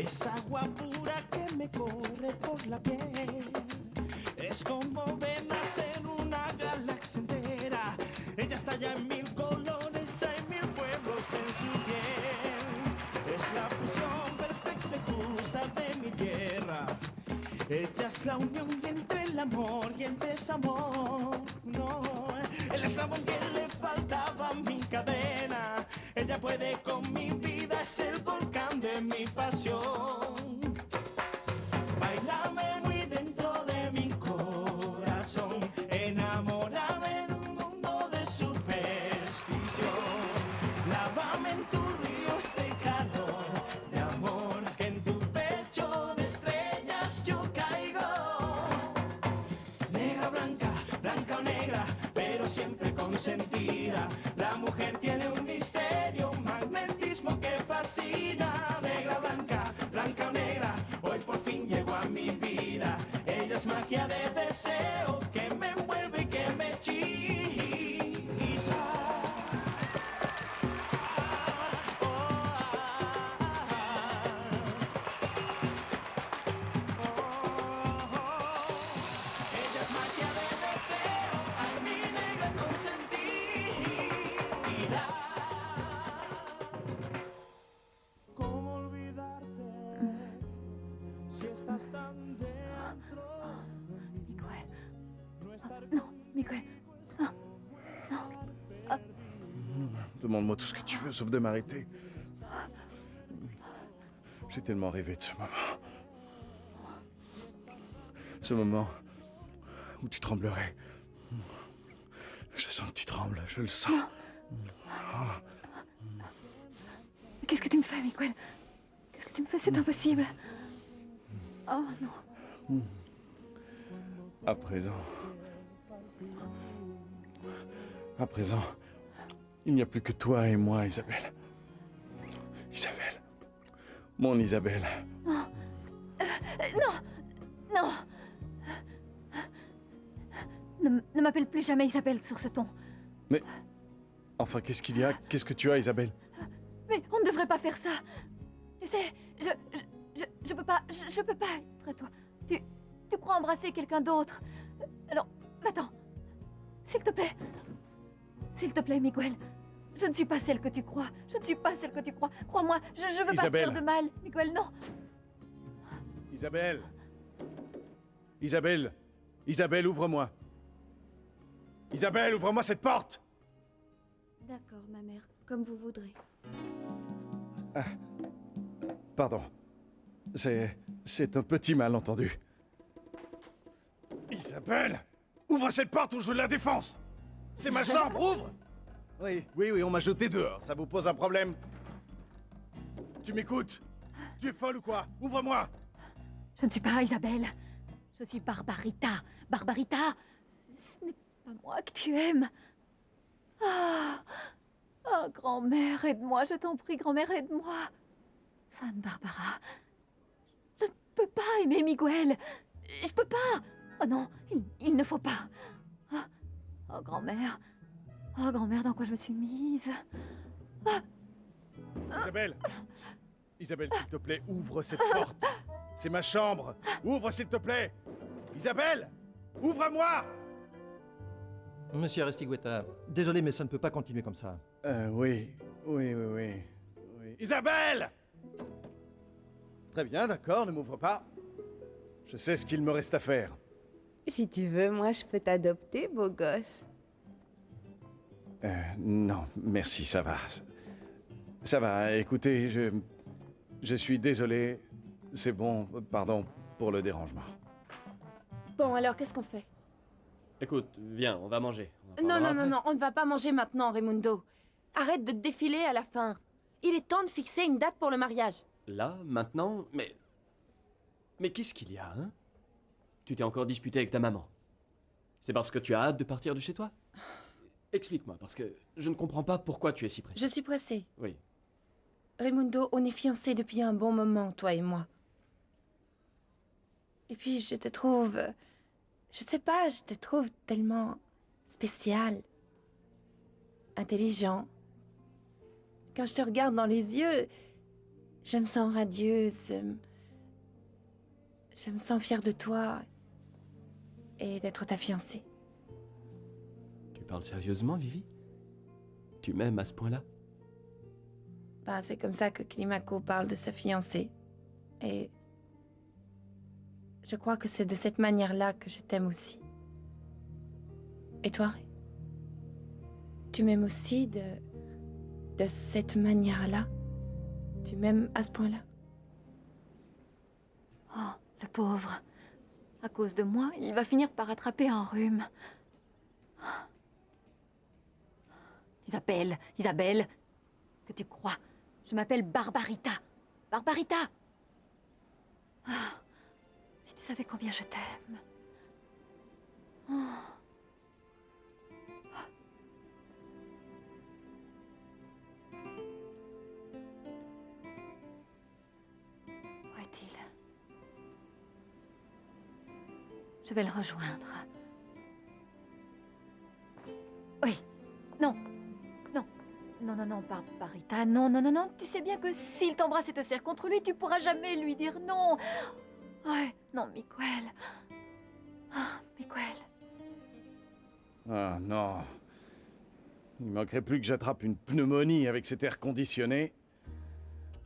Esa agua pura que me corre por la piel es como venas en una galaxia entera. Ella estalla en mil colores, hay mil pueblos en su piel. Es la fusión perfecta y justa de mi tierra. Ella es la unión entre el amor y el desamor. No, el eslabón que le faltaba a mi cadena. Ella puede con mi vida, es el volcán de mi pasión. Bailame muy dentro de mi corazón, enamórame en un mundo de superstición. Lávame en tus ríos de calor, de amor, que en tu pecho de estrellas yo caigo. Negra, blanca, blanca o negra, pero siempre consentida. La mujer tiene un misterio, un magnetismo que fascina. Negra, blanca, blanca o negra, hoy por fin llegó a mi vida. Ella es magia de deseo que me envuelve y que me hechiza. Ella es magia de deseo, ay mi negra consentida. ¿Cómo olvidarte si estás tan dentro de mí? Miguel. No estar Non, Miguel. Non. Non. Demande-moi tout ce que tu veux, sauf de m'arrêter. J'ai tellement rêvé de ce moment. Ce moment où tu tremblerais. Je sens que tu trembles, je le sens. Qu'est-ce que tu me fais, Miguel? Qu'est-ce que tu me fais? C'est impossible. Oh non. À présent... À présent, il n'y a plus que toi et moi, Isabelle. Isabelle. Mon Isabelle. Non. Non. Ne m'appelle plus jamais Isabelle sur ce ton. Mais... Enfin, qu'est-ce qu'il y a? Qu'est-ce que tu as, Isabelle? Mais on ne devrait pas faire ça. Tu sais, je peux pas être à toi. Tu crois embrasser quelqu'un d'autre. Alors, va-t'en. S'il te plaît. S'il te plaît, Miguel. Je ne suis pas celle que tu crois. Je ne suis pas celle que tu crois. Crois-moi, je veux pas te Isabelle. faire de mal. Miguel, non. Isabelle. Isabelle. Isabelle, ouvre-moi. Isabelle, ouvre-moi cette porte. D'accord, ma mère. Comme vous voudrez. Pardon. C'est un petit malentendu. Isabelle! Ouvre cette porte ou je veux la défense! C'est ma chambre, ouvre! Oui, on m'a jeté dehors, ça vous pose un problème? Tu m'écoutes? Tu es folle ou quoi? Ouvre-moi! Je ne suis pas Isabelle. Je suis Barbarita. Barbarita, ce n'est pas moi que tu aimes. Ah, grand-mère, aide-moi, je t'en prie, grand-mère, aide-moi. Sainte Barbara, je ne peux pas aimer Miguel. Je peux pas. Oh non, il ne faut pas. Oh, grand-mère. Oh, grand-mère, dans quoi je me suis mise? Isabelle! Isabelle, s'il te plaît, ouvre cette porte! C'est ma chambre! Ouvre, s'il te plaît! Isabelle! Ouvre-moi! Monsieur Aristigueta, désolé, mais ça ne peut pas continuer comme ça. Oui. Isabelle! Très bien, d'accord, ne m'ouvre pas. Je sais ce qu'il me reste à faire. Si tu veux, moi je peux t'adopter, beau gosse. Non, merci, ça va. Ça va, écoutez, je suis désolé. C'est bon, pardon pour le dérangement. Bon, alors qu'est-ce qu'on fait? Écoute, viens, on va manger. Non, on ne va pas manger maintenant, Raimundo. Arrête de te défiler à la fin. Il est temps de fixer une date pour le mariage. Là, maintenant, mais... Mais qu'est-ce qu'il y a, hein? Tu t'es encore disputé avec ta maman. C'est parce que tu as hâte de partir de chez toi? Explique-moi, parce que je ne comprends pas pourquoi tu es si pressé. Je suis pressée. Oui. Raimundo, on est fiancés depuis un bon moment, toi et moi. Et puis, je te trouve... Je sais pas, je te trouve tellement spécial, intelligent. Quand je te regarde dans les yeux, Je me sens radieuse. Je me sens fière de toi et d'être ta fiancée. Tu parles sérieusement, Vivi? Tu m'aimes à ce point-là? Bah, c'est comme ça que Climaco parle de sa fiancée. Et je crois que c'est de cette manière-là que je t'aime aussi. Et toi, Ray? Tu m'aimes aussi de cette manière-là? Tu m'aimes à ce point-là? Oh, le pauvre. À cause de moi, il va finir par attraper un rhume. Isabelle, Isabelle, que tu crois? Je m'appelle Barbarita. Barbarita! Ah, si tu savais combien je t'aime. Oh. Où est-il? Je vais le rejoindre. Oui. Non. Non. Non, non, non, Barbarita. Non, non, non, non. Tu sais bien que s'il t'embrasse et te serre contre lui, tu pourras jamais lui dire non. Ouais. Non, Miguel. Ah, Miguel. Ah non. Il manquerait plus que j'attrape une pneumonie avec cet air conditionné.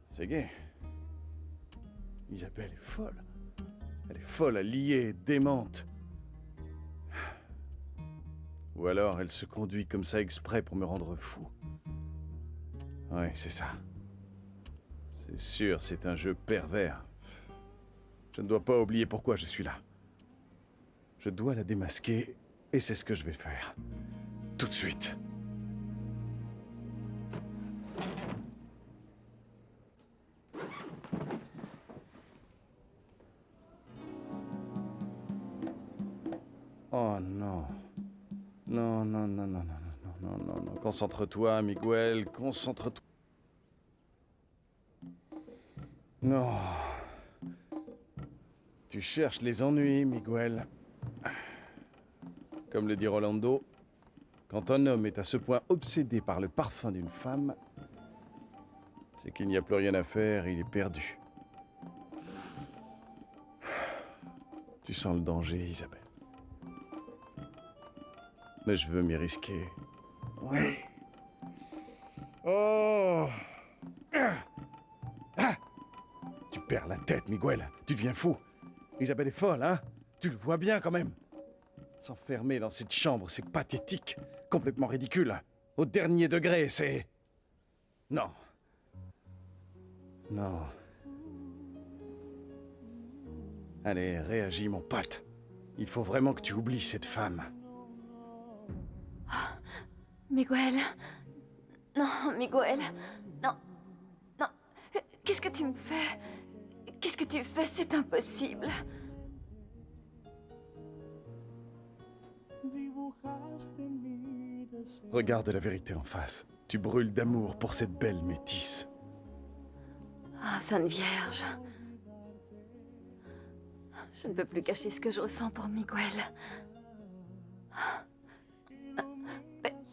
C'est gai. Isabelle est folle. Elle est folle à lier, démente. Ou alors elle se conduit comme ça exprès pour me rendre fou. Ouais, c'est ça. C'est sûr, c'est un jeu pervers. Je ne dois pas oublier pourquoi je suis là. Je dois la démasquer, et c'est ce que je vais faire. Tout de suite. Oh non. Non, non, non, non, non, non, non, non, non. Concentre-toi, Miguel, concentre-toi. Non. Tu cherches les ennuis, Miguel. Comme le dit Rolando, quand un homme est à ce point obsédé par le parfum d'une femme, c'est qu'il n'y a plus rien à faire, il est perdu. Tu sens le danger, Isabelle. Mais je veux m'y risquer. Oui. Oh. Ah. Tu perds la tête, Miguel. Tu deviens fou. Isabelle est folle, hein? Tu le vois bien, quand même. S'enfermer dans cette chambre, c'est pathétique. Complètement ridicule. Au dernier degré, c'est... Non. Non. Allez, réagis, mon pote. Il faut vraiment que tu oublies cette femme. Miguel. Non, Miguel. Non. Non. Qu'est-ce que tu me fais? Qu'est-ce que tu fais? C'est impossible. Regarde la vérité en face. Tu brûles d'amour pour cette belle métisse. Ah, Sainte Vierge. Je ne peux plus cacher ce que je ressens pour Miguel.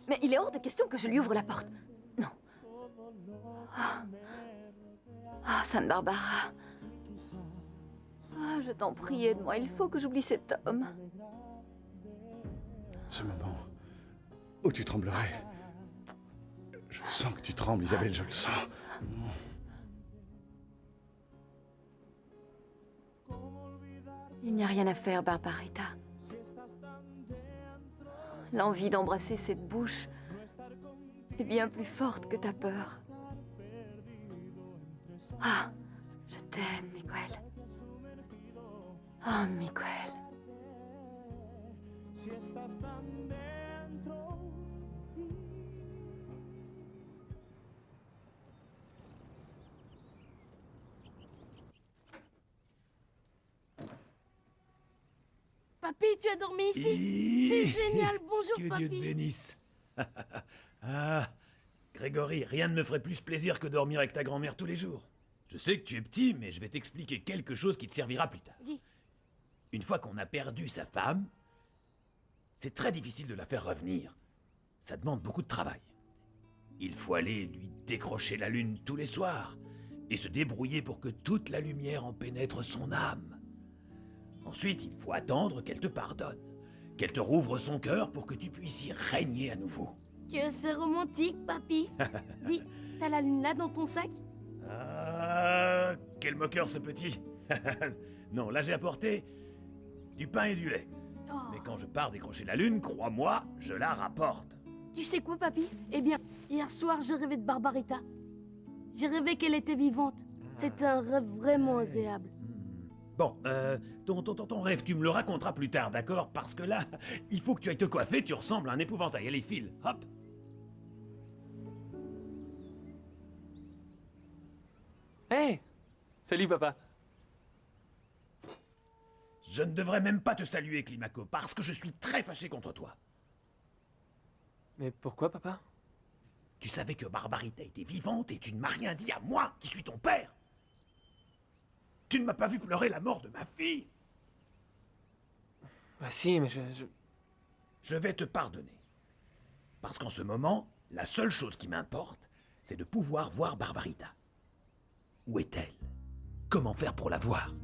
Mais il est hors de question que je lui ouvre la porte. Non. Ah, Sainte Barbara. Ah, je t'en prie, aide-moi. Il faut que j'oublie cet homme. Ce moment où tu tremblerais. Je sens que tu trembles, Isabelle, je le sens. Il n'y a rien à faire, Barbarita. L'envie d'embrasser cette bouche est bien plus forte que ta peur. Ah, je t'aime, Miguel. Oh, Miguel. Papy, tu as dormi ici? C'est génial, bonjour Que papy. Dieu te bénisse. Ah, Grégory, rien ne me ferait plus plaisir que dormir avec ta grand-mère tous les jours. Je sais que tu es petit, mais je vais t'expliquer quelque chose qui te servira plus tard. Dis. Une fois qu'on a perdu sa femme, c'est très difficile de la faire revenir. Ça demande beaucoup de travail. Il faut aller lui décrocher la lune tous les soirs, et se débrouiller pour que toute la lumière en pénètre son âme. Ensuite, il faut attendre qu'elle te pardonne, qu'elle te rouvre son cœur pour que tu puisses y régner à nouveau. Que c'est romantique, papy. Dis, t'as la lune là dans ton sac? Ah, quel moqueur ce petit. Non, là j'ai apporté du pain et du lait. Oh. Mais quand je pars décrocher la lune, crois-moi, je la rapporte. Tu sais quoi, papy? Eh bien, hier soir, j'ai rêvé de Barbarita. J'ai rêvé qu'elle était vivante. C'était un rêve vraiment agréable. Bon, ton rêve, tu me le raconteras plus tard, d'accord? Parce que là, il faut que tu ailles te coiffer, tu ressembles à un épouvantail. Allez, file, hop. Hey! Salut, papa. Je ne devrais même pas te saluer, Climaco, parce que je suis très fâché contre toi. Mais pourquoi, papa? Tu savais que Barbarita était vivante et tu ne m'as rien dit à moi, qui suis ton père. Tu ne m'as pas vu pleurer la mort de ma fille. Bah si, mais Je vais te pardonner. Parce qu'en ce moment, la seule chose qui m'importe, c'est de pouvoir voir Barbarita. Où est-elle? Comment faire pour la voir?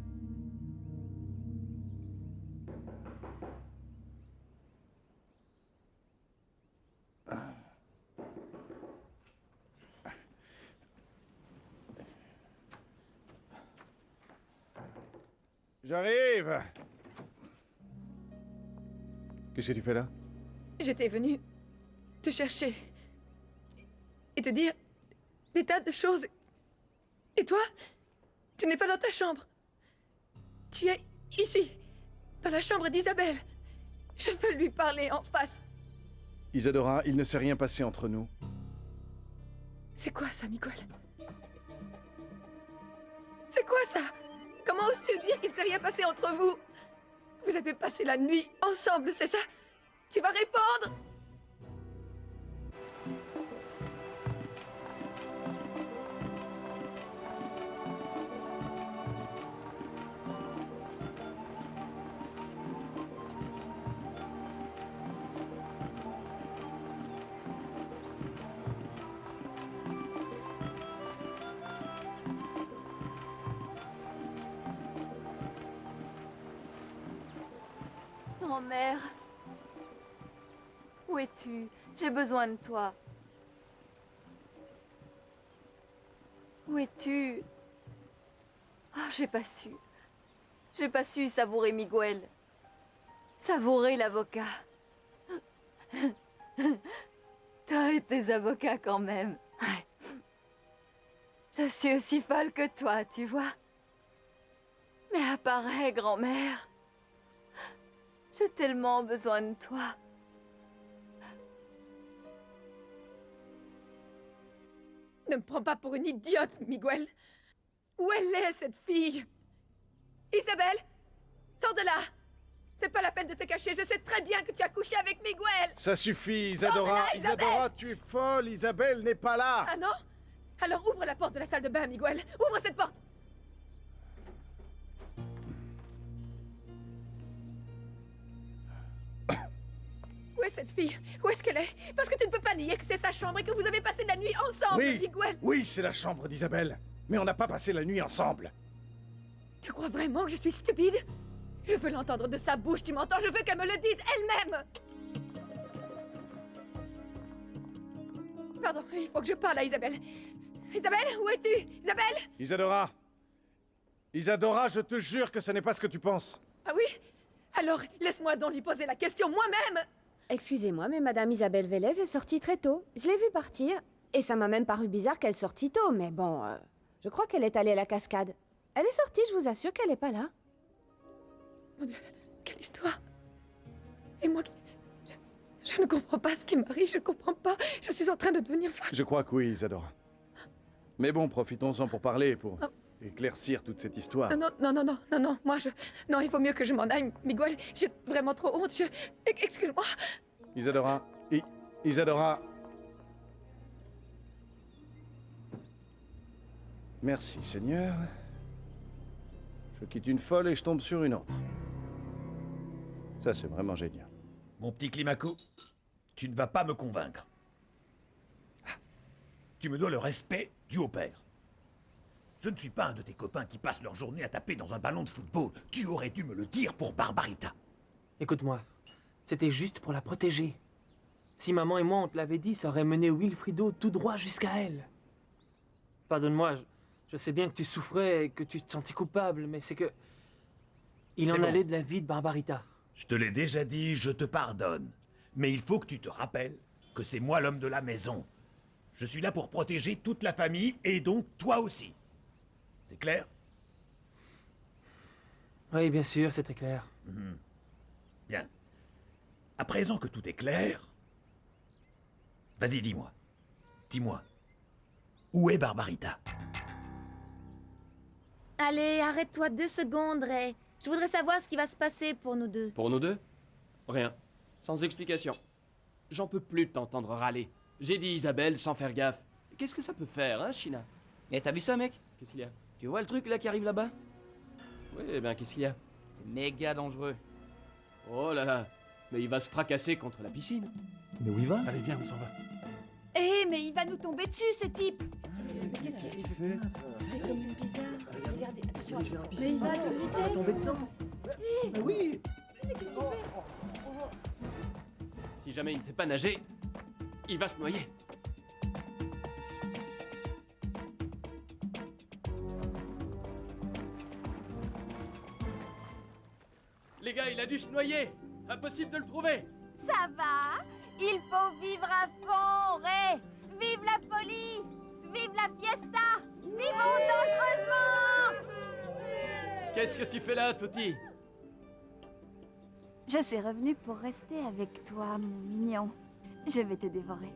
J'arrive. Qu'est-ce que tu fais là? J'étais venue te chercher et te dire des tas de choses. Et toi, tu n'es pas dans ta chambre. Tu es ici, dans la chambre d'Isabelle. Je veux lui parler en face. Isadora, il ne s'est rien passé entre nous. C'est quoi ça, Miguel? C'est quoi ça? Comment oses-tu dire qu'il ne s'est rien passé entre vous? Vous avez passé la nuit ensemble, c'est ça? Tu vas répondre? Grand-mère, où es-tu? J'ai besoin de toi. Où es-tu? Ah, j'ai pas su. J'ai pas su savourer Miguel. Savourer l'avocat. Toi et tes avocats quand même. Ouais. Je suis aussi folle que toi, tu vois. Mais apparaît, grand-mère. J'ai tellement besoin de toi. Ne me prends pas pour une idiote, Miguel. Où elle est, cette fille? Isabelle, sors de là. C'est pas la peine de te cacher. Je sais très bien que tu as couché avec Miguel. Ça suffit, Isadora. Sors de là, Isabelle. Isadora, tu es folle. Isabelle n'est pas là. Ah non? Alors ouvre la porte de la salle de bain, Miguel. Ouvre cette porte. Où est cette fille? Où est-ce qu'elle est? Parce que tu ne peux pas nier que c'est sa chambre et que vous avez passé la nuit ensemble, Oui, Miguel. oui, c'est la chambre d'Isabelle. Mais on n'a pas passé la nuit ensemble. Tu crois vraiment que je suis stupide? Je veux l'entendre de sa bouche, tu m'entends? Je veux qu'elle me le dise elle-même. Pardon, il faut que je parle à Isabelle. Isabelle, où es-tu? Isabelle? Isadora. Isadora, je te jure que ce n'est pas ce que tu penses. Ah oui? Alors, laisse-moi donc lui poser la question moi-même. Excusez-moi, mais Madame Isabelle Vélez est sortie très tôt. Je l'ai vue partir, et ça m'a même paru bizarre qu'elle sortit tôt, mais bon, je crois qu'elle est allée à la cascade. Elle est sortie, je vous assure qu'elle n'est pas là. Mon Dieu, quelle histoire. Et moi, je ne comprends pas ce qui m'arrive, je comprends pas. Je suis en train de devenir folle. Je crois que oui, Isadora. Mais bon, profitons-en pour parler, pour éclaircir toute cette histoire. Non, moi Non, il faut mieux que je m'en aille, Miguel. J'ai vraiment trop honte, Excuse-moi. Isadora... Isadora... Merci, Seigneur. Je quitte une folle et je tombe sur une autre. Ça, c'est vraiment génial. Mon petit Climaco, tu ne vas pas me convaincre. Ah. Tu me dois le respect dû au père. Je ne suis pas un de tes copains qui passent leur journée à taper dans un ballon de football. Tu aurais dû me le dire pour Barbarita. Écoute-moi, c'était juste pour la protéger. Si maman et moi on te l'avait dit, ça aurait mené Wilfrido tout droit jusqu'à elle. Pardonne-moi, je sais bien que tu souffrais et que tu te sentais coupable, mais c'est que... Il C'est en bon. allait de la vie de Barbarita. Je te l'ai déjà dit, je te pardonne. Mais il faut que tu te rappelles que c'est moi l'homme de la maison. Je suis là pour protéger toute la famille et donc toi aussi. C'est clair? Oui, bien sûr, c'est très clair. Bien. À présent que tout est clair... Vas-y, dis-moi. Dis-moi. Où est Barbarita? Allez, arrête-toi 2 secondes, Ray. Je voudrais savoir ce qui va se passer pour nous deux. Pour nous deux? Rien. Sans explication. J'en peux plus de t'entendre râler. J'ai dit Isabelle sans faire gaffe. Qu'est-ce que ça peut faire, hein, China? Eh, t'as vu ça, mec? Qu'est-ce qu'il y a? Tu vois le truc là qui arrive là-bas? Oui, eh ben qu'est-ce qu'il y a? C'est méga dangereux. Oh là là. Mais il va se fracasser contre la piscine. Mais où il va? Allez, viens, on s'en va. Eh, mais il va nous tomber dessus, ce type! Qu'est-ce qu'il fait? C'est comme bizarre. Regardez, attention. Mais il va à toute vitesse! Tomber dedans. Mais oui. Si jamais il ne sait pas nager, il va se noyer. Les gars, il a dû se noyer. Impossible de le trouver. Ça va? Il faut vivre à fond, Ray! Vive la folie! Vive la fiesta! Vivons dangereusement! Qu'est-ce que tu fais là, Toti? Je suis revenue pour rester avec toi, mon mignon. Je vais te dévorer.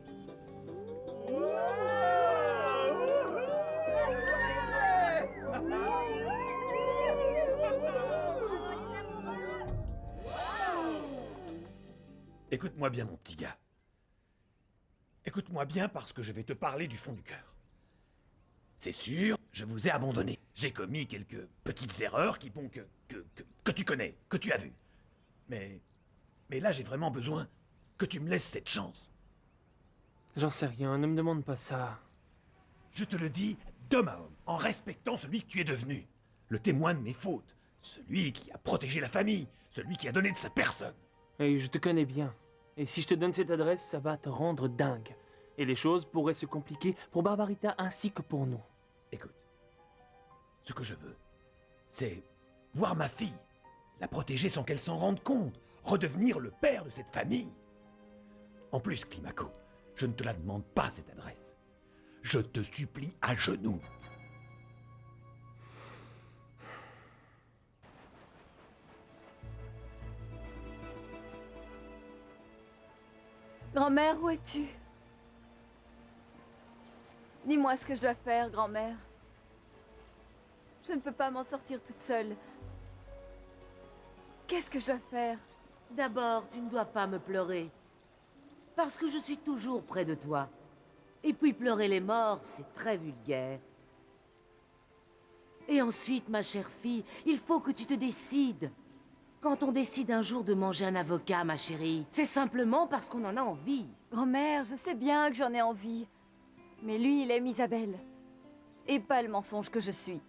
Écoute-moi bien, mon petit gars. Écoute-moi bien parce que je vais te parler du fond du cœur. C'est sûr, je vous ai abandonné. J'ai commis quelques petites erreurs qui font que tu connais, que tu as vues. Mais là, j'ai vraiment besoin que tu me laisses cette chance. J'en sais rien, ne me demande pas ça. Je te le dis d'homme à homme, en respectant celui que tu es devenu. Le témoin de mes fautes. Celui qui a protégé la famille. Celui qui a donné de sa personne. Et je te connais bien. Et si je te donne cette adresse, ça va te rendre dingue. Et les choses pourraient se compliquer pour Barbarita ainsi que pour nous. Écoute, ce que je veux, c'est voir ma fille, la protéger sans qu'elle s'en rende compte, redevenir le père de cette famille. En plus, Climaco, je ne te la demande pas, cette adresse. Je te supplie à genoux. Grand-mère, où es-tu? Dis-moi ce que je dois faire, grand-mère. Je ne peux pas m'en sortir toute seule. Qu'est-ce que je dois faire? D'abord, tu ne dois pas me pleurer. Parce que je suis toujours près de toi. Et puis pleurer les morts, c'est très vulgaire. Et ensuite, ma chère fille, il faut que tu te décides. Quand on décide un jour de manger un avocat, ma chérie, c'est simplement parce qu'on en a envie. Grand-mère, je sais bien que j'en ai envie. Mais lui, il aime Isabelle. Et pas le mensonge que je suis.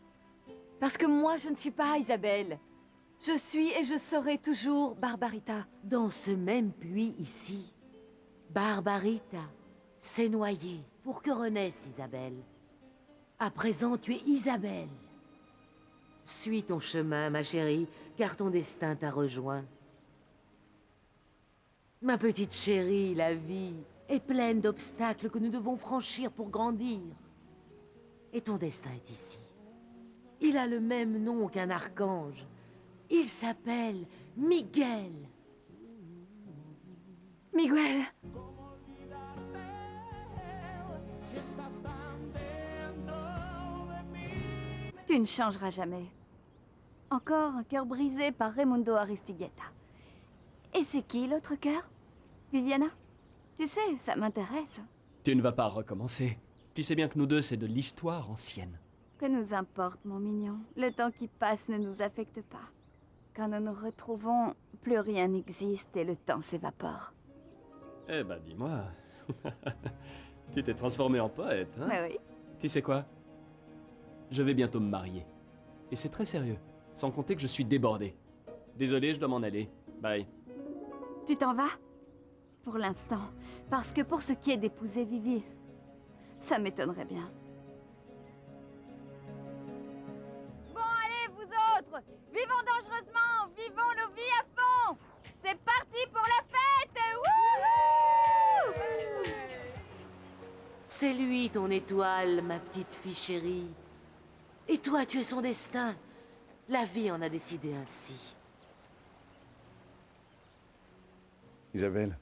Parce que moi, je ne suis pas Isabelle. Je suis et je serai toujours Barbarita. Dans ce même puits ici, Barbarita s'est noyée pour que renaisse Isabelle. À présent, tu es Isabelle. Suis ton chemin, ma chérie, car ton destin t'a rejoint. Ma petite chérie, la vie est pleine d'obstacles que nous devons franchir pour grandir. Et ton destin est ici. Il a le même nom qu'un archange. Il s'appelle Miguel. Miguel. Tu ne changeras jamais. Encore un cœur brisé par Raimundo Aristigueta. Et c'est qui l'autre cœur? Viviana? Tu sais, ça m'intéresse. Tu ne vas pas recommencer. Tu sais bien que nous deux, c'est de l'histoire ancienne. Que nous importe, mon mignon? Le temps qui passe ne nous affecte pas. Quand nous nous retrouvons, plus rien n'existe et le temps s'évapore. Eh ben, dis-moi. Tu t'es transformé en poète, hein? Mais oui. Tu sais quoi? Je vais bientôt me marier. Et c'est très sérieux. Sans compter que je suis débordé. Désolé, je dois m'en aller. Bye. Tu t'en vas? Pour l'instant. Parce que pour ce qui est d'épouser Vivi, ça m'étonnerait bien. Bon, allez, vous autres! Vivons dangereusement! Vivons nos vies à fond! C'est parti pour la fête! Wouhou! C'est lui ton étoile, ma petite fille chérie. Et toi, tu es son destin. La vie en a décidé ainsi. Isabelle.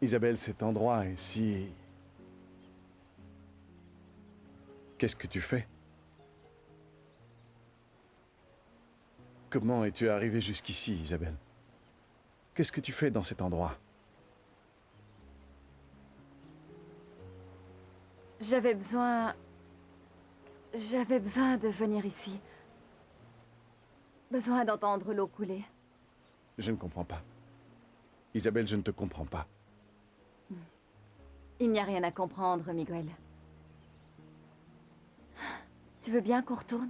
Isabelle, cet endroit ici... Qu'est-ce que tu fais? Comment es-tu arrivée jusqu'ici, Isabelle? Qu'est-ce que tu fais dans cet endroit? J'avais besoin de venir ici. Besoin d'entendre l'eau couler. Je ne comprends pas. Isabelle, je ne te comprends pas. Il n'y a rien à comprendre, Miguel. Tu veux bien qu'on retourne?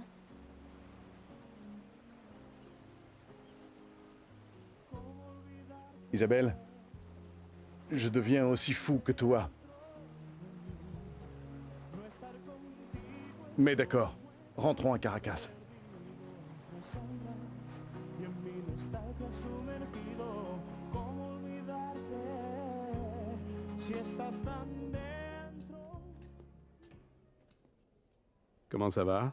Isabelle, je deviens aussi fou que toi. Mais d'accord, rentrons à Caracas. Y en mi nostalgia sumergido, ¿cómo olvidarte si estás tan dentro? Comment ça va?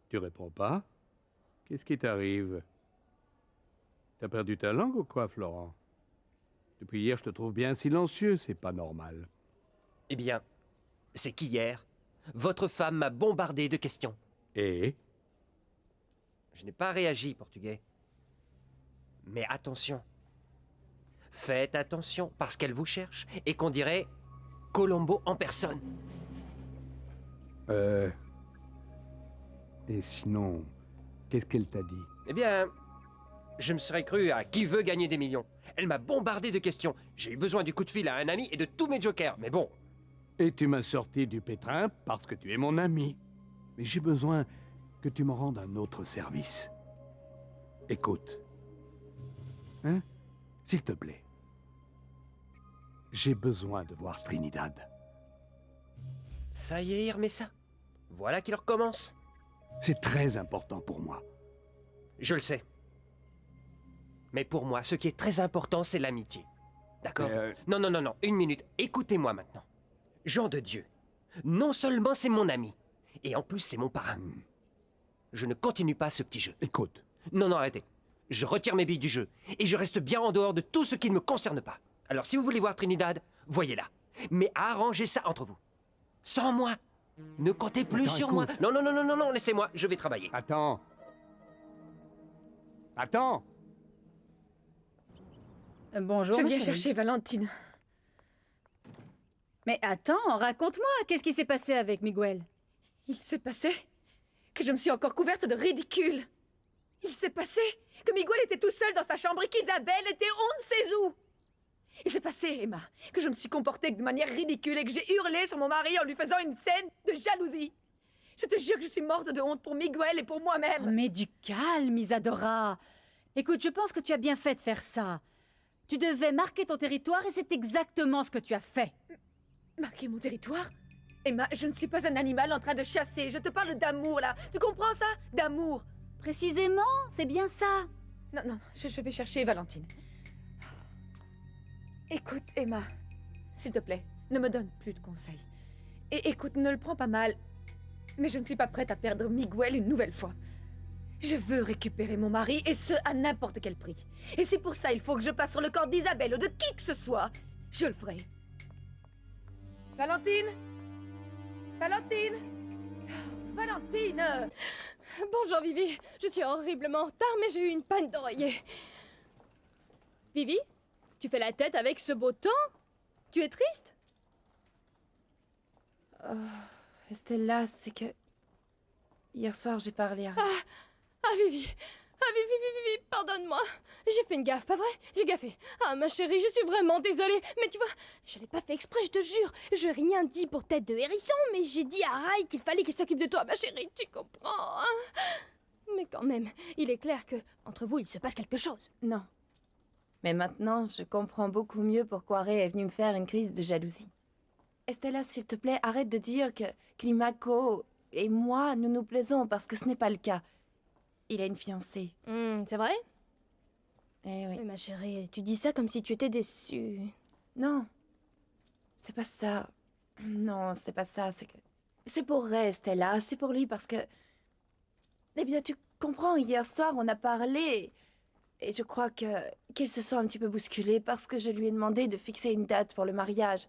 Tu réponds pas? Qu'est-ce qui t'arrive? T'as perdu ta langue ou quoi, Florent? Depuis hier, je te trouve bien silencieux, c'est pas normal. Eh bien, c'est qu'hier, votre femme m'a bombardé de questions. Et? Je n'ai pas réagi, portugais. Mais attention. Faites attention, parce qu'elle vous cherche, et qu'on dirait Colombo en personne. Et sinon, qu'est-ce qu'elle t'a dit? Eh bien, je me serais cru à Qui veut gagner des millions. Elle m'a bombardé de questions. J'ai eu besoin du coup de fil à un ami et de tous mes jokers, mais bon. Et tu m'as sorti du pétrin parce que tu es mon ami. Mais j'ai besoin que tu me rendes un autre service. Écoute. Hein? S'il te plaît. J'ai besoin de voir Trinidad. Ça y est, Hermessa. Voilà qu'il recommence. C'est très important pour moi. Je le sais. Mais pour moi, ce qui est très important, c'est l'amitié. D'accord? Non, non, non, non, une minute. Écoutez-moi maintenant. Jean de Dieu, non seulement c'est mon ami, et en plus c'est mon parrain. Je ne continue pas ce petit jeu. Écoute. Non, non, arrêtez. Je retire mes billes du jeu, et je reste bien en dehors de tout ce qui ne me concerne pas. Alors si vous voulez voir Trinidad, voyez-la. Mais arrangez ça entre vous. Sans moi. Ne comptez plus Attends, sur écoute. moi. Non, non, non, non, non, non, laissez-moi, je vais travailler. Attends. Attends. Bonjour, Je ma viens chérie. chercher Valentine. Mais attends, raconte-moi, qu'est-ce qui s'est passé avec Miguel? Il s'est passé que je me suis encore couverte de ridicule. Il s'est passé que Miguel était tout seul dans sa chambre et qu'Isabelle était on ne sait où. Il s'est passé, Emma, que je me suis comportée de manière ridicule et que j'ai hurlé sur mon mari en lui faisant une scène de jalousie. Je te jure que je suis morte de honte pour Miguel et pour moi-même. Oh, mais du calme, Isadora. Écoute, je pense que tu as bien fait de faire ça. Tu devais marquer ton territoire et c'est exactement ce que tu as fait. Marquer mon territoire? Emma, je ne suis pas un animal en train de chasser. Je te parle d'amour, là. Tu comprends ça? D'amour. Précisément, c'est bien ça. Non, non, je vais chercher Valentine. Écoute, Emma, s'il te plaît, ne me donne plus de conseils. Et écoute, ne le prends pas mal, mais je ne suis pas prête à perdre Miguel une nouvelle fois. Je veux récupérer mon mari, et ce, à n'importe quel prix. Et si pour ça il faut que je passe sur le corps d'Isabelle ou de qui que ce soit, je le ferai. Valentine? Valentine? Valentine! Bonjour Vivi, je suis horriblement en retard mais j'ai eu une panne d'oreiller. Vivi, tu fais la tête avec ce beau temps? Tu es triste? Estella, c'est que... Hier soir, j'ai parlé à... Ah Vivi, Ah, Vivi, pardonne-moi. J'ai fait une gaffe, pas vrai? J'ai gaffé. Ah, ma chérie, je suis vraiment désolée. Mais tu vois, je l'ai pas fait exprès, je te jure. Je n'ai rien dit pour tête de hérisson, mais j'ai dit à Rai qu'il fallait qu'il s'occupe de toi, ma chérie. Tu comprends, hein? Mais quand même, il est clair que entre vous, il se passe quelque chose. Non. Mais maintenant, je comprends beaucoup mieux pourquoi Ray est venu me faire une crise de jalousie. Estella, s'il te plaît, arrête de dire que Climaco et moi, nous nous plaisons, parce que ce n'est pas le cas. Il a une fiancée. C'est vrai? Eh oui. Mais ma chérie, tu dis ça comme si tu étais déçue. Non. C'est pas ça. Non, c'est pas ça, c'est que... C'est pour Ray, Estella, c'est pour lui, parce que... Eh bien, tu comprends, hier soir, on a parlé... Et je crois qu'il se sent un petit peu bousculé parce que je lui ai demandé de fixer une date pour le mariage.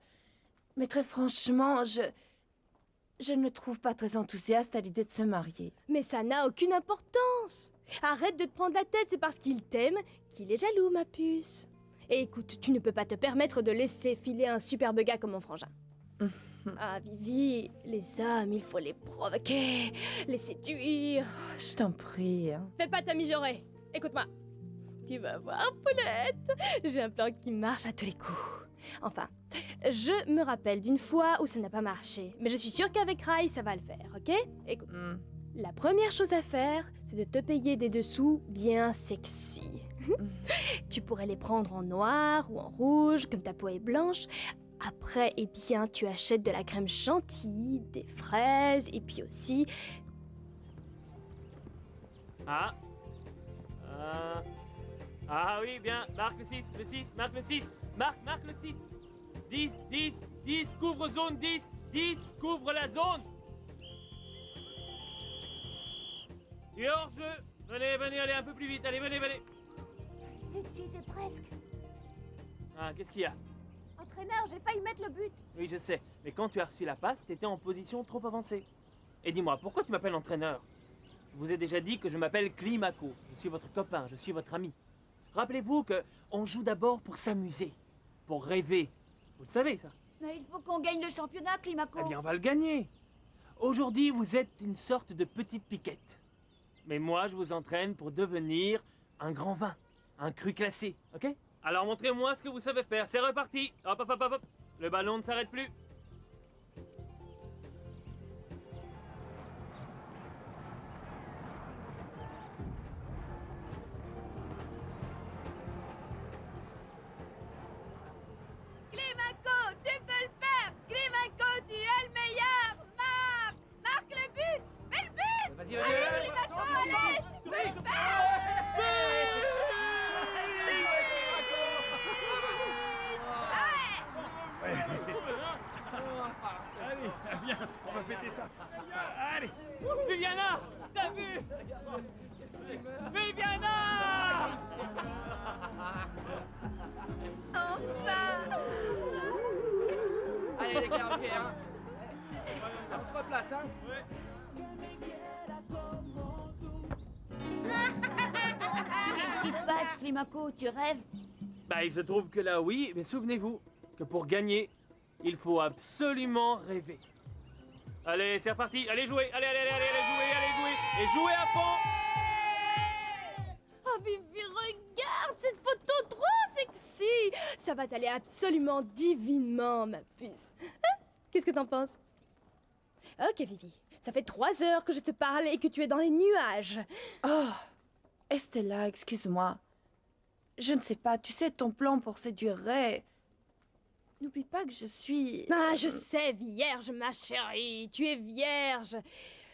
Mais très franchement, je ne le trouve pas très enthousiaste à l'idée de se marier. Mais ça n'a aucune importance. Arrête de te prendre la tête, c'est parce qu'il t'aime qu'il est jaloux, ma puce. Et écoute, tu ne peux pas te permettre de laisser filer un superbe gars comme mon frangin. Ah, Vivi, les hommes, il faut les provoquer, les séduire. Je t'en prie. Hein. Fais pas ta mijaurée. Écoute-moi. Tu vas voir, Poulette. J'ai un plan qui marche à tous les coups. Enfin, je me rappelle d'une fois où ça n'a pas marché. Mais je suis sûre qu'avec Rai, ça va le faire, ok? Écoute, la première chose à faire, c'est de te payer des dessous bien sexy. Tu pourrais les prendre en noir ou en rouge, comme ta peau est blanche. Après, eh bien, tu achètes de la crème chantilly, des fraises, et puis aussi... Ah oui, bien, marque le 6, marque le 6, marque le 6. 10, couvre zone 10, couvre la zone. Et hors jeu, venez, allez un peu plus vite, allez, venez. Zut, j'y étais presque. Ah, qu'est-ce qu'il y a? Entraîneur, j'ai failli mettre le but. Oui, je sais, mais quand tu as reçu la passe, t'étais en position trop avancée. Et dis-moi, pourquoi tu m'appelles entraîneur? Je vous ai déjà dit que je m'appelle Climaco, je suis votre copain, je suis votre ami. Rappelez-vous que on joue d'abord pour s'amuser, pour rêver. Vous le savez, ça? Mais il faut qu'on gagne le championnat, Climaco. Eh bien, on va le gagner. Aujourd'hui, vous êtes une sorte de petite piquette. Mais moi, je vous entraîne pour devenir un grand vin, un cru classé, ok? Alors, montrez-moi ce que vous savez faire. C'est reparti. Hop. Le ballon ne s'arrête plus. Climaco, tu peux le faire! Climaco, tu es le meilleur! Marque le but! Fais le but! Vas-y. Allez, Climaco, allez! Fais le Allez, viens, on va fêter ça. Allez. Viviana, t'as vu? Viviana! Enfin! Allez les gars, ok hein. On se replace hein. Qu'est-ce qui se passe, Climaco? Tu rêves? Bah, il se trouve que là, oui, mais souvenez-vous que pour gagner, il faut absolument rêver. Allez, c'est reparti. Allez jouer. Allez jouer. Et jouer à fond. Oh, Vivi, regarde cette photo trop sexy. Ça va t'aller absolument divinement, ma puce. Hein? Qu'est-ce que t'en penses? Ok, Vivi. Ça fait 3 heures que je te parle et que tu es dans les nuages. Oh, Estella, excuse-moi. Je ne sais pas, tu sais, ton plan pour séduire Ray... N'oublie pas que je suis... Ah, je sais, vierge, ma chérie. Tu es vierge.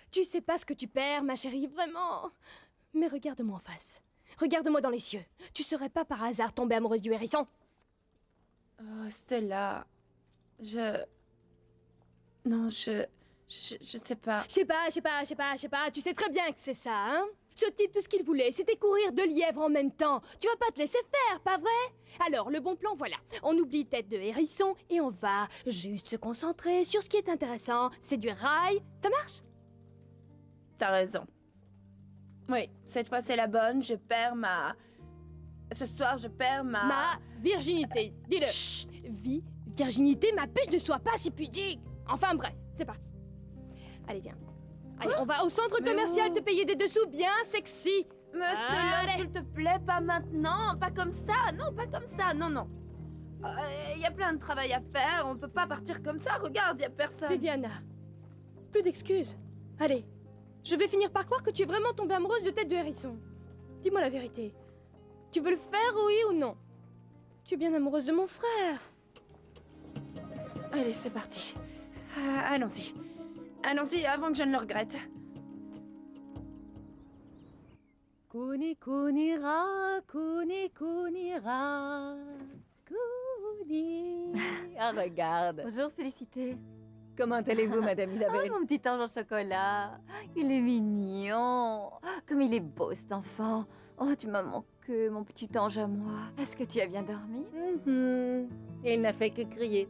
Tu sais pas ce que tu perds, ma chérie, vraiment. Mais regarde-moi en face. Regarde-moi dans les yeux. Tu serais pas par hasard tombée amoureuse du hérisson? Oh, Stella... Non, je sais pas. Je sais pas. Tu sais très bien que c'est ça, hein? Ce type, tout ce qu'il voulait, c'était courir 2 lièvres en même temps. Tu vas pas te laisser faire, pas vrai? Alors, le bon plan, voilà. On oublie tête de hérisson et on va juste se concentrer sur ce qui est intéressant. C'est du rail. Ça marche? T'as raison. Oui, cette fois c'est la bonne. Je perds ma... Ce soir, je perds ma... Ma virginité. Dis-le. Chut. Virginité, ma puce, ne sois pas si pudique. Enfin bref, c'est parti. Allez, viens. Allez, on va au centre commercial te payer des dessous bien sexy. Meustela, s'il te plaît, pas maintenant, pas comme ça, non, pas comme ça, non, non. Y a plein de travail à faire, on peut pas partir comme ça, regarde, y a personne. Viviana, plus d'excuses. Allez, je vais finir par croire que tu es vraiment tombée amoureuse de Tête de Hérisson. Dis-moi la vérité. Tu veux le faire, oui ou non? Tu es bien amoureuse de mon frère. Allez, c'est parti. Allons-y. Allons-y avant que je ne le regrette. Kuni kunira, kuni kunira, kuni. Ah, regarde. Bonjour, Félicité. Comment allez-vous, Madame Isabelle? Oh, mon petit ange en chocolat. Il est mignon. Comme il est beau, cet enfant. Oh, tu m'as manqué, mon petit ange à moi. Est-ce que tu as bien dormi? Il n'a fait que crier.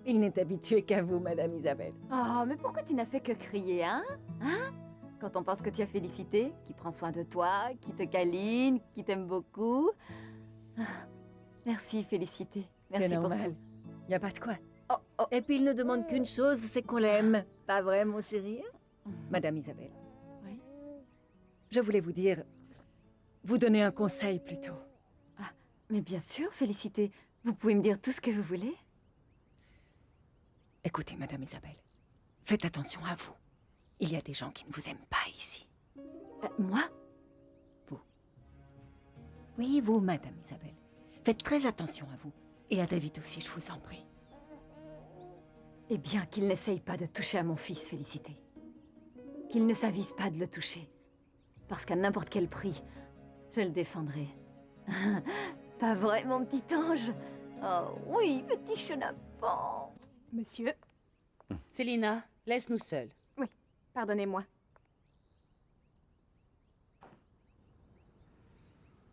Il n'est habitué qu'à vous, Madame Isabelle. Oh, mais pourquoi tu n'as fait que crier, hein? Hein? Quand on pense que tu as Félicité, qui prend soin de toi, qui te câline, qui t'aime beaucoup. Ah, merci, Félicité. Merci C'est pour normal. tout. Y a pas de quoi. Et puis il ne demande qu'une chose, c'est qu'on l'aime. Pas vrai, mon chéri? Madame Isabelle. Oui. Je voulais vous dire, vous donner un conseil plutôt. Ah, mais bien sûr, Félicité. Vous pouvez me dire tout ce que vous voulez. Écoutez, Madame Isabelle, faites attention à vous. Il y a des gens qui ne vous aiment pas ici. Moi? Vous. Oui, vous, Madame Isabelle. Faites très attention à vous. Et à David aussi, je vous en prie. Eh bien, qu'il n'essaye pas de toucher à mon fils, Félicité. Qu'il ne s'avise pas de le toucher. Parce qu'à n'importe quel prix, je le défendrai. Pas vrai, mon petit ange? Oh oui, petit chenapan. Monsieur? Célina, laisse-nous seuls. Oui, pardonnez-moi.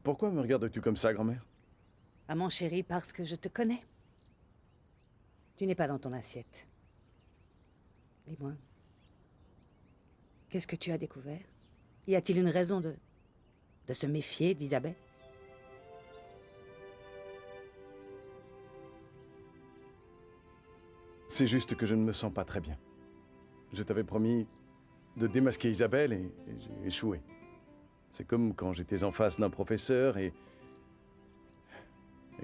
Pourquoi me regardes-tu comme ça, grand-mère? Ah mon chéri, parce que je te connais. Tu n'es pas dans ton assiette. Dis-moi, qu'est-ce que tu as découvert? Y a-t-il une raison de se méfier d'Isabelle? C'est juste que je ne me sens pas très bien. Je t'avais promis de démasquer Isabelle et j'ai échoué. C'est comme quand j'étais en face d'un professeur et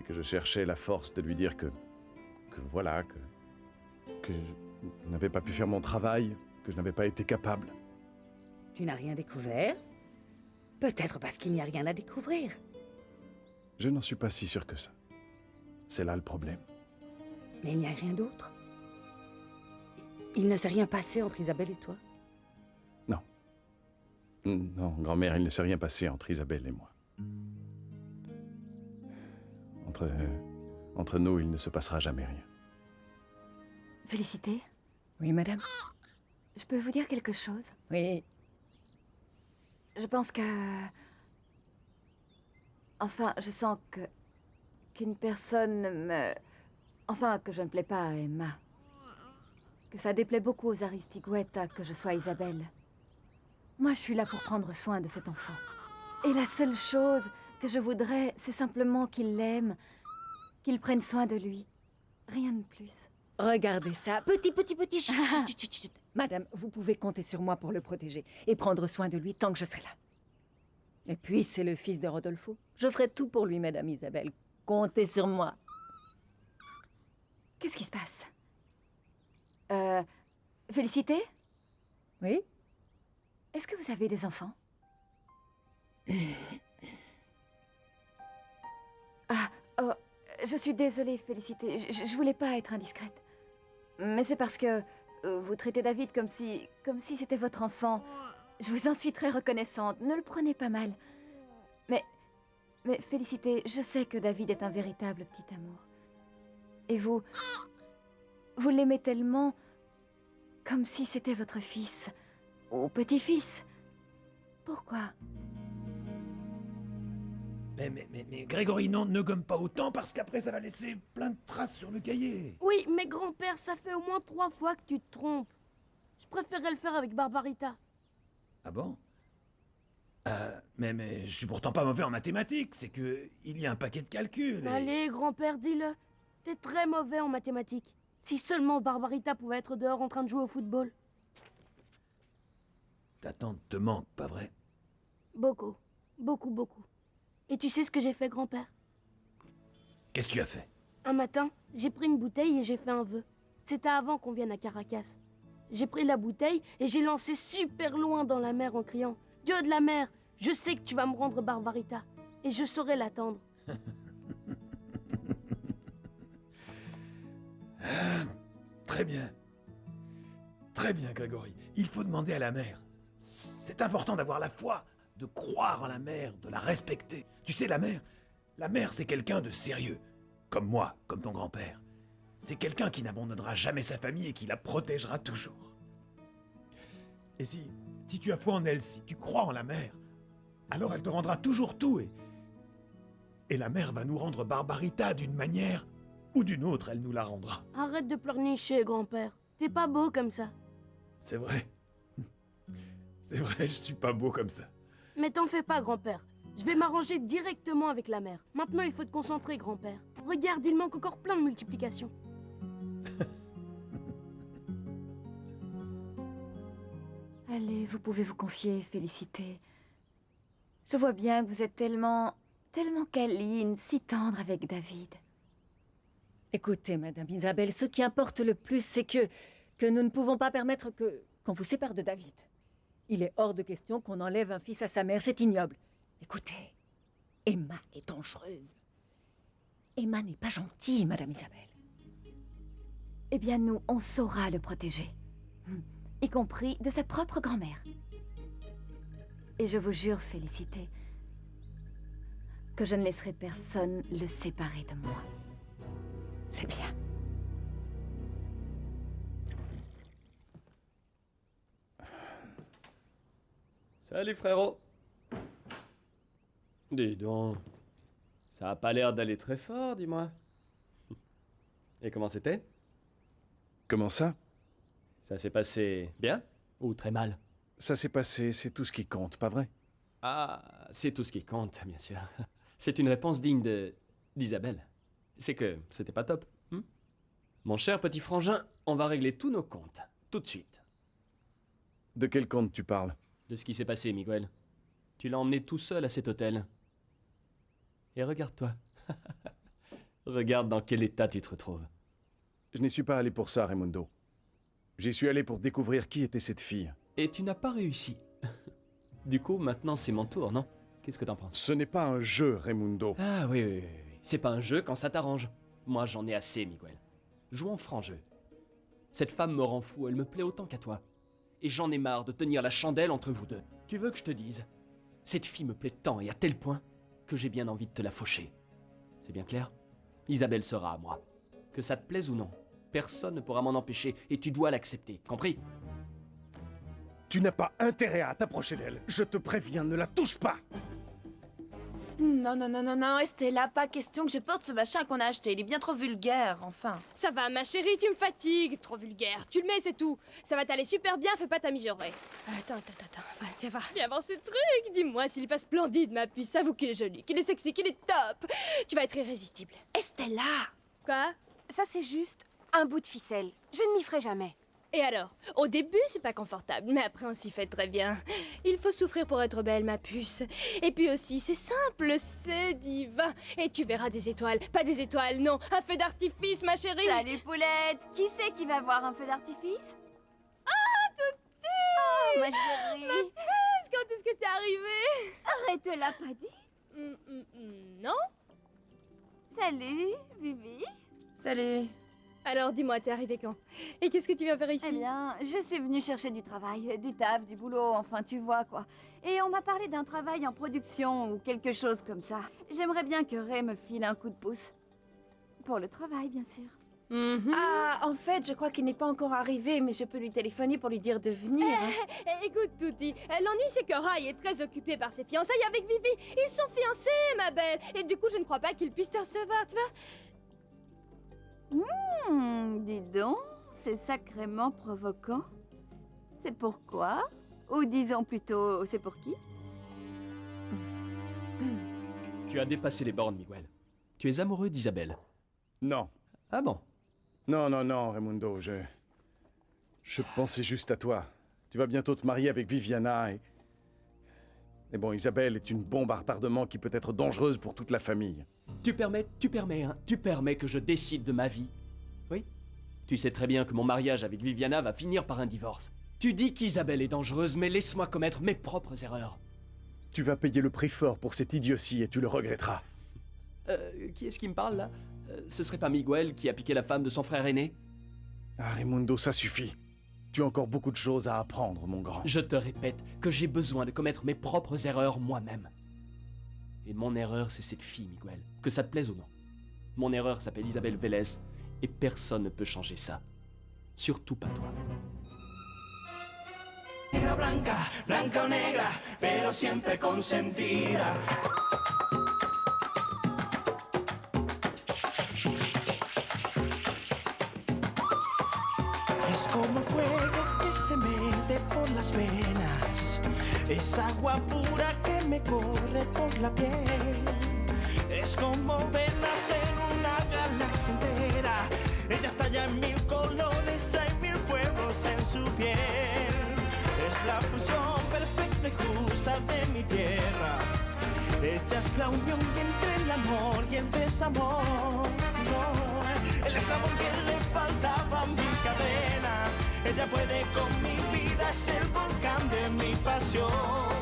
que je cherchais la force de lui dire que voilà, que je n'avais pas pu faire mon travail, que je n'avais pas été capable. Tu n'as rien découvert? Peut-être parce qu'il n'y a rien à découvrir. Je n'en suis pas si sûr que ça. C'est là le problème. Mais il n'y a rien d'autre. Il ne s'est rien passé entre Isabelle et toi? Non. Non, grand-mère, il ne s'est rien passé entre Isabelle et moi. Entre nous, il ne se passera jamais rien. Félicité? Oui, madame? Je peux vous dire quelque chose? Oui. Je pense que... Enfin, je sens qu'une personne me... Enfin, que je ne plais pas à Emma. Que ça déplaît beaucoup aux Aristigoueta que je sois Isabelle. Moi, je suis là pour prendre soin de cet enfant. Et la seule chose que je voudrais, c'est simplement qu'il l'aime, qu'il prenne soin de lui. Rien de plus. Regardez ça. Petit. Chut, chut, chut, chut. Madame, vous pouvez compter sur moi pour le protéger et prendre soin de lui tant que je serai là. Et puis, c'est le fils de Rodolfo. Je ferai tout pour lui, Madame Isabelle. Comptez sur moi. Qu'est-ce qui se passe? Félicité? Oui? Est-ce que vous avez des enfants? Je suis désolée, Félicité. Je voulais pas être indiscrète. Mais c'est parce que vous traitez David comme si c'était votre enfant. Je vous en suis très reconnaissante. Ne le prenez pas mal. Mais Félicité, je sais que David est un véritable petit amour. Et vous l'aimez tellement comme si c'était votre fils ou petit-fils. Pourquoi? Mais Grégory, non, ne gomme pas autant parce qu'après ça va laisser plein de traces sur le cahier. Oui, mais grand-père, ça fait au moins 3 fois que tu te trompes. Je préférais le faire avec Barbarita. Ah bon? Mais je suis pourtant pas mauvais en mathématiques, c'est que il y a un paquet de calculs. Allez, grand-père, dis-le. T'es très mauvais en mathématiques. Si seulement Barbarita pouvait être dehors en train de jouer au football. Ta tante te manque, pas vrai? Beaucoup. Beaucoup, beaucoup. Et tu sais ce que j'ai fait, grand-père? Qu'est-ce que tu as fait? Un matin, j'ai pris une bouteille et j'ai fait un vœu. C'était avant qu'on vienne à Caracas. J'ai pris la bouteille et j'ai lancé super loin dans la mer en criant « Dieu de la mer, je sais que tu vas me rendre Barbarita et je saurai l'attendre. » Très bien. Très bien, Grégory. Il faut demander à la mer. C'est important d'avoir la foi, de croire en la mer, de la respecter. Tu sais, la mer, c'est quelqu'un de sérieux. Comme moi, comme ton grand-père. C'est quelqu'un qui n'abandonnera jamais sa famille et qui la protégera toujours. Et si tu as foi en elle, si tu crois en la mer, alors elle te rendra toujours tout et la mer va nous rendre Barbarita d'une manière ou d'une autre, elle nous la rendra. Arrête de pleurnicher, grand-père. T'es pas beau comme ça. C'est vrai. C'est vrai, je suis pas beau comme ça. Mais t'en fais pas, grand-père. Je vais m'arranger directement avec la mère. Maintenant, il faut te concentrer, grand-père. Regarde, il manque encore plein de multiplications. Allez, vous pouvez vous confier, Félicité. Je vois bien que vous êtes tellement câline, si tendre avec David. Écoutez, Madame Isabelle, ce qui importe le plus, c'est que nous ne pouvons pas permettre qu'on vous sépare de David. Il est hors de question qu'on enlève un fils à sa mère, c'est ignoble. Écoutez, Emma est dangereuse. Emma n'est pas gentille, Madame Isabelle. Eh bien, nous, on saura le protéger. Y compris de sa propre grand-mère. Et je vous jure, Félicité, que je ne laisserai personne le séparer de moi. C'est bien. Salut frérot. Dis donc, ça a pas l'air d'aller très fort, dis-moi. Et comment c'était? Comment ça? Ça s'est passé bien ou très mal? Ça s'est passé, c'est tout ce qui compte, pas vrai? Ah, c'est tout ce qui compte, bien sûr. C'est une réponse digne d'Isabelle. C'est que c'était pas top. Mon cher petit frangin, on va régler tous nos comptes, tout de suite. De quel compte tu parles? De ce qui s'est passé, Miguel. Tu l'as emmené tout seul à cet hôtel. Et regarde-toi. Regarde dans quel état tu te retrouves. Je n'y suis pas allé pour ça, Raimundo. J'y suis allé pour découvrir qui était cette fille. Et tu n'as pas réussi. Du coup, maintenant c'est mon tour, non? Qu'est-ce que t'en penses? Ce n'est pas un jeu, Raimundo. Ah oui. C'est pas un jeu quand ça t'arrange. Moi, j'en ai assez, Miguel. Jouons franc jeu. Cette femme me rend fou, elle me plaît autant qu'à toi. Et j'en ai marre de tenir la chandelle entre vous deux. Tu veux que je te dise? Cette fille me plaît tant et à tel point que j'ai bien envie de te la faucher. C'est bien clair? Isabelle sera à moi. Que ça te plaise ou non, personne ne pourra m'en empêcher et tu dois l'accepter, compris? Tu n'as pas intérêt à t'approcher d'elle. Je te préviens, ne la touche pas. Non, Estella, pas question que je porte ce machin qu'on a acheté. Il est bien trop vulgaire, enfin. Ça va, ma chérie, tu me fatigues. Trop vulgaire. Tu le mets, c'est tout. Ça va t'aller super bien, fais pas ta mijaurée. Attends. Viens voir ce truc. Dis-moi s'il est pas splendide, ma puce. Avoue qu'il est joli, qu'il est sexy, qu'il est top. Tu vas être irrésistible. Estella! Quoi? Ça, c'est juste un bout de ficelle. Je ne m'y ferai jamais. Et alors? Au début, c'est pas confortable, mais après, on s'y fait très bien. Il faut souffrir pour être belle, ma puce. Et puis aussi, c'est simple, c'est divin. Et tu verras des étoiles. Pas des étoiles, non. Un feu d'artifice, ma chérie. Salut, poulette. Qui c'est qui va voir un feu d'artifice? Ah, Touti! Oh, ma chérie. Ma puce, quand est-ce que t'es arrivée? Arrête, te l'as pas dit? Non. Salut, Vivi. Salut. Alors, dis-moi, t'es arrivée quand? Et qu'est-ce que tu viens faire ici? Eh bien, je suis venue chercher du travail, du taf, du boulot, enfin, tu vois, quoi. Et on m'a parlé d'un travail en production ou quelque chose comme ça. J'aimerais bien que Ray me file un coup de pouce. Pour le travail, bien sûr. Ah, en fait, je crois qu'il n'est pas encore arrivé, mais je peux lui téléphoner pour lui dire de venir. Écoute, Touti, l'ennui c'est que Ray est très occupé par ses fiançailles avec Vivi. Ils sont fiancés, ma belle. Et du coup, je ne crois pas qu'il puisse te recevoir, tu vois. Dis donc, c'est sacrément provoquant. C'est pourquoi? Ou disons plutôt, c'est pour qui? Tu as dépassé les bornes, Miguel. Tu es amoureux d'Isabelle. Non. Ah bon? Non, Raimundo, je pensais juste à toi. Tu vas bientôt te marier avec Viviana et Mais bon, Isabelle est une bombe à retardement qui peut être dangereuse pour toute la famille. Tu permets que je décide de ma vie? Oui? Tu sais très bien que mon mariage avec Viviana va finir par un divorce. Tu dis qu'Isabelle est dangereuse, mais laisse-moi commettre mes propres erreurs. Tu vas payer le prix fort pour cette idiotie et tu le regretteras. Qui est-ce qui me parle, là? Ce serait pas Miguel qui a piqué la femme de son frère aîné? Ah, Raimundo, ça suffit. Tu as encore beaucoup de choses à apprendre, mon grand. Je te répète que j'ai besoin de commettre mes propres erreurs moi-même. Et mon erreur, c'est cette fille, Miguel. Que ça te plaise ou non. Mon erreur s'appelle Isabelle Vélez, et personne ne peut changer ça. Surtout pas toi. Negra blanca, blanca o negra, pero siempre consentida. Es como fuego que se mete por las venas, es agua pura que me corre por la piel. Es como venas en una galaxia entera, ella estalla en mil colores, hay mil fuegos en su piel. Es la fusión perfecta y justa de mi tierra, ella es la unión entre el amor y el desamor. No, el amor que le faltaba mi cadena, ella puede con mi vida, es el volcán de mi pasión.